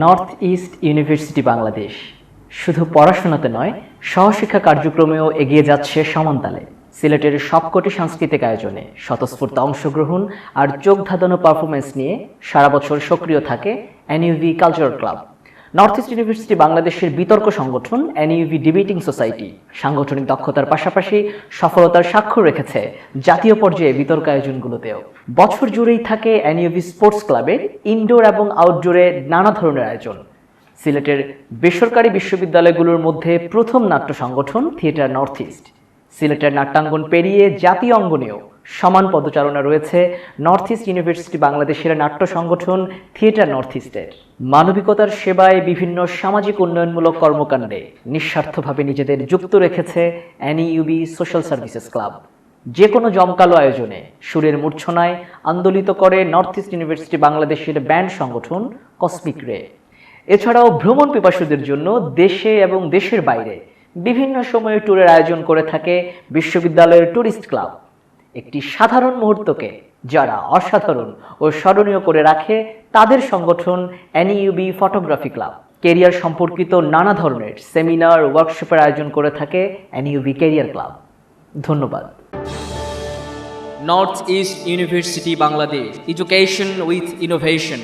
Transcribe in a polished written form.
North East university Bangladesh শুধু পড়াশোনাতে নয়, সহশিক্ষা কার্যক্রমেও এগিয়ে যাচ্ছে সমানতালে। সিলেটের সবকটি সাংস্কৃতিক আয়োজনে স্বতঃস্ফূর্ত অংশগ্রহণ আর চোখ ধাঁধানো পারফরমেন্স নিয়ে সারা বছর সক্রিয় থাকে NUV cultural club. North East University বাংলাদেশের বিতর্ক সংগঠন এনইউভি ডিবেটিং সোসাইটি সাংগঠনিক দক্ষতার পাশাপাশি সফলতার স্বাক্ষর রেখেছে জাতীয় পর্যায়ে বিতর্ক আয়োজনগুলোতেও। বছর জুড়েই থাকে এনইউভি স্পোর্টস ক্লাবের ইনডোর এবং আউটডোরে নানা ধরনের আয়োজন। সিলেটের বেসরকারি বিশ্ববিদ্যালয়গুলোর মধ্যে প্রথম নাট্য সংগঠন থিয়েটার নর্থ ইস্ট। সিলেটের নাট্যাঙ্গন পেরিয়ে জাতীয় অঙ্গনেও সমান পদচারণা রয়েছে নর্থ ইস্ট ইউনিভার্সিটি বাংলাদেশের নাট্য সংগঠন থিয়েটার নর্থ ইস্টের। মানবিকতার সেবায় বিভিন্ন সামাজিক উন্নয়নমূলক কর্মকাণ্ডে নিঃস্বার্থভাবে নিজেদের যুক্ত রেখেছে এনইউবি সোশ্যাল সার্ভিসেস ক্লাব। যে কোনো জমকালো আয়োজনে সুরের মূর্ছনায় আন্দোলিত করে নর্থ ইস্ট ইউনিভার্সিটি বাংলাদেশের ব্যান্ড সংগঠন কসমিক রে। এছাড়াও ভ্রমণ পিপাসুদের জন্য দেশে এবং দেশের বাইরে বিভিন্ন সময়ে ট্যুরের আয়োজন করে থাকে বিশ্ববিদ্যালয়ের ট্যুরিস্ট ক্লাব। একটি সাধারণ মুহূর্তকে যারা অসাধারণ ও স্মরণীয় করে রাখে তাদের সংগঠন এনইউবি ফটোগ্রাফি ক্লাব। কেরিয়ার সম্পর্কিত নানা ধরনের সেমিনার ওয়ার্কশপের আয়োজন করে থাকে এনইউবি কেরিয়ার ক্লাব। ধন্যবাদ। North East University Bangladesh, education with innovation.